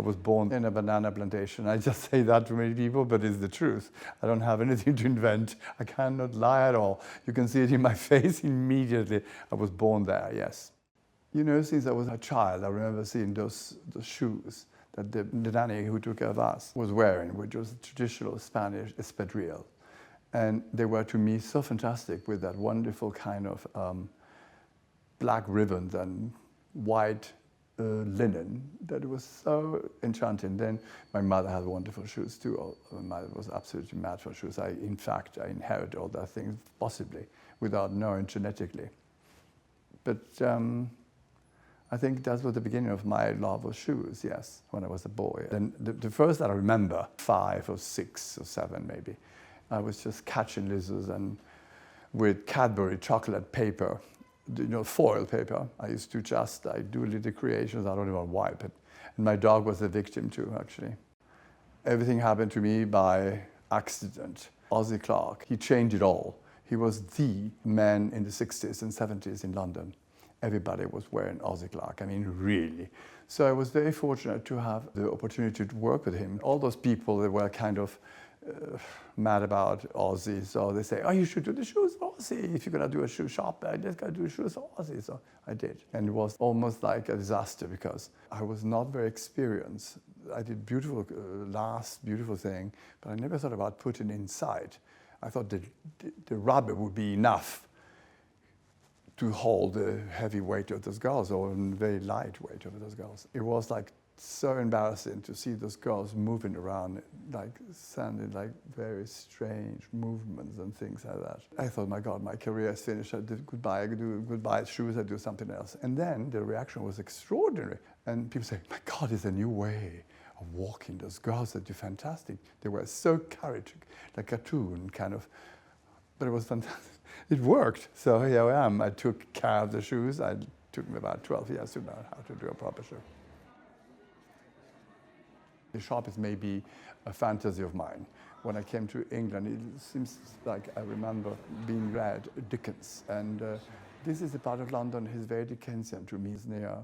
I was born in a banana plantation. I just say that to many people, but it's the truth. I don't have anything to invent. I cannot lie at all. You can see it in my face immediately. I was born there, yes. You know, since I was a child, I remember seeing those shoes that the nanny who took care of us was wearing, which was a traditional Spanish espadrille. And they were to me so fantastic with that wonderful kind of black ribbons and white linen that was so enchanting. Then my mother had wonderful shoes too. My mother was absolutely mad for shoes. In fact, I inherited all that things possibly without knowing genetically. But I think that was the beginning of my love of shoes, yes, when I was a boy. And the first that I remember, 5 or 6 or 7 maybe, I was just catching lizards and with Cadbury chocolate paper, you know, foil paper. I used to I do little creations, I don't know why, but and my dog was a victim too, actually. Everything happened to me by accident. Ozzy Clark, he changed it all. He was the man in the 60s and 70s in London. Everybody was wearing Ozzy Clark, I mean, really. So I was very fortunate to have the opportunity to work with him. All those people that were kind of mad about Ozzy, so they say, oh, you should do the shoes for Ozzy. If you're gonna do a shoe shop, I just gotta do the shoes for Ozzy. So I did. And it was almost like a disaster because I was not very experienced. I did beautiful, last beautiful thing, but I never thought about putting inside. I thought the rubber would be enough to hold the heavy weight of those girls or a very light weight of those girls. It was like so embarrassing to see those girls moving around, like sounding like very strange movements and things like that. I thought, my God, my career is finished. I did goodbye. I do goodbye shoes. I do something else. And then the reaction was extraordinary. And people say, my God, it's a new way of walking. Those girls that do fantastic. They were so charismatic, like cartoon kind of. But it was fantastic. It worked. So here I am. I took care of the shoes. It took me about 12 years to learn how to do a proper shoe. The shop is maybe a fantasy of mine. When I came to England, it seems like I remember being read Dickens. And this is a part of London, is very Dickensian to me. It's near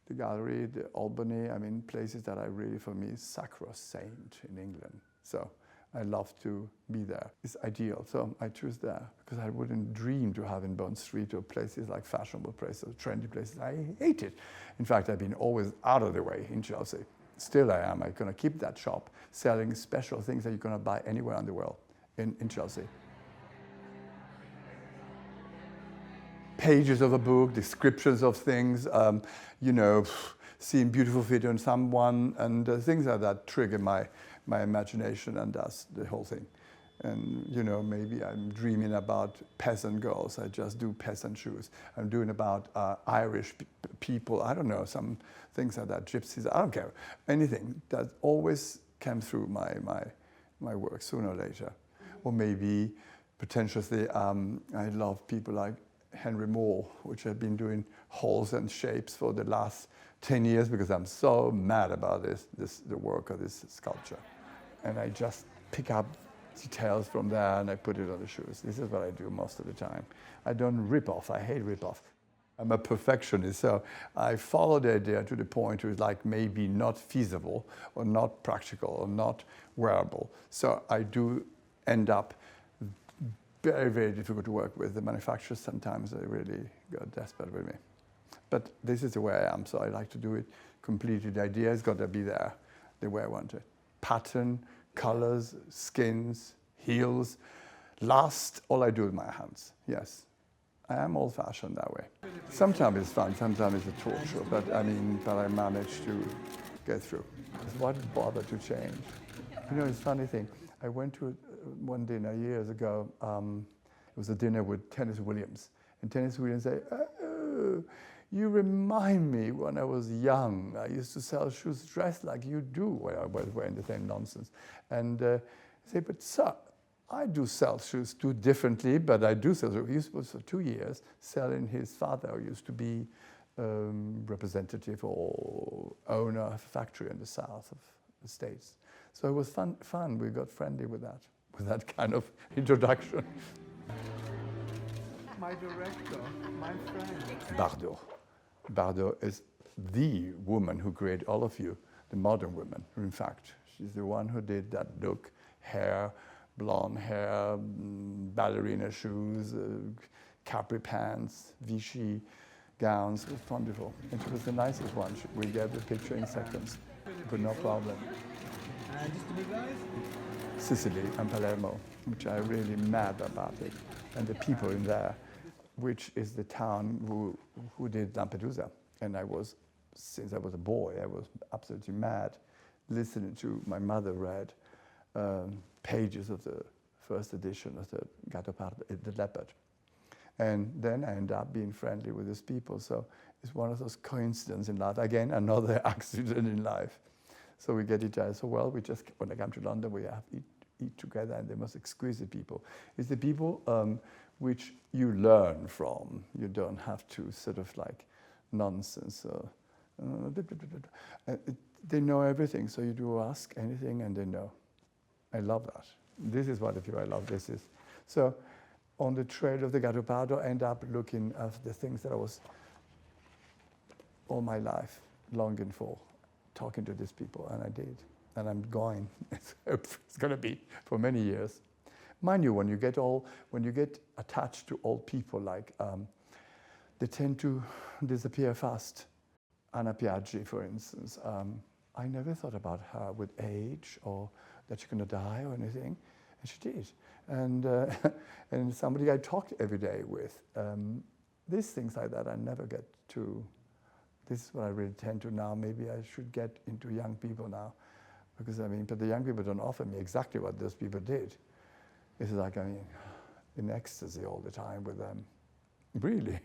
the gallery, the Albany, I mean, places that are really, for me, sacrosanct in England. So I love to be there. It's ideal, so I choose there because I wouldn't dream to have in Bond Street or places like fashionable places, trendy places. I hate it. In fact, I've been always out of the way in Chelsea. Still I am. I'm going to keep that shop selling special things that you're going to buy anywhere in the world in Chelsea. Pages of a book, descriptions of things, you know, seeing beautiful video on someone, and things like that trigger my imagination, and that's the whole thing. And, you know, maybe I'm dreaming about peasant girls. I just do peasant shoes. I'm doing about Irish people. I don't know, some things like that, gypsies. I don't care. Anything that always came through my work sooner or later. Or maybe, potentially, I love people like Henry Moore, which have been doing holes and shapes for the last 10 years because I'm so mad about the work of this sculpture. And I just pick up details from there and I put it on the shoes. This is what I do most of the time. I don't rip off. I hate rip off. I'm a perfectionist, so I follow the idea to the point where it's like maybe not feasible or not practical or not wearable. So I do end up very, very difficult to work with. The manufacturers sometimes they really got desperate with me. But this is the way I am, so I like to do it completely. The idea has got to be there, the way I want it. Pattern, colors, skins, heels. Last, all I do with my hands, yes. I am old-fashioned that way. Sometimes it's fun, sometimes it's a torture, but I manage to get through. What bother to change? You know, it's a funny thing. I went to one dinner years ago. It was a dinner with Tennessee Williams. And Tennessee Williams said, oh, you remind me when I was young. I used to sell shoes dressed like you do, when I was wearing the same nonsense. And I say, but sir, I do sell shoes too differently, but I do sell shoes. He was for 2 years selling his father, who used to be representative or owner of a factory in the south of the States. So it was fun. We got friendly with that kind of introduction. My director, my friend. Bardot is the woman who created all of you, the modern woman, in fact. She's the one who did that look, hair, blonde hair, ballerina shoes, capri pants, Vichy gowns. It was wonderful. And she was the nicest one. We get the picture in seconds, but no problem. Just the big guys? Sicily and Palermo, which I really mad about it. And the people in there, which is the town who did Lampedusa. And since I was a boy, I was absolutely mad listening to my mother read pages of the first edition of the Gattopardo, the Leopard. And then I end up being friendly with these people. So it's one of those coincidences in life. Again, another accident in life. So we get each other so well. We just, when I come to London, we have eat together, and they're most exquisite people. It's the people which you learn from. You don't have to sort of like nonsense. They know everything, so you do ask anything and they know. I love that. This is what the view I love. This is. So on the trail of the Gattopardo, I end up looking at the things that I was all my life longing for, talking to these people, and I did. And I'm going. It's going to be for many years. Mind you, when you get attached to old people, like they tend to disappear fast. Anna Piaggi, for instance, I never thought about her with age or that she's going to die or anything, and she did. And and somebody I talked every day with. These things like that I never get to. This is what I really tend to now. Maybe I should get into young people now, because but the young people don't offer me exactly what those people did. It's like in ecstasy all the time with them, really.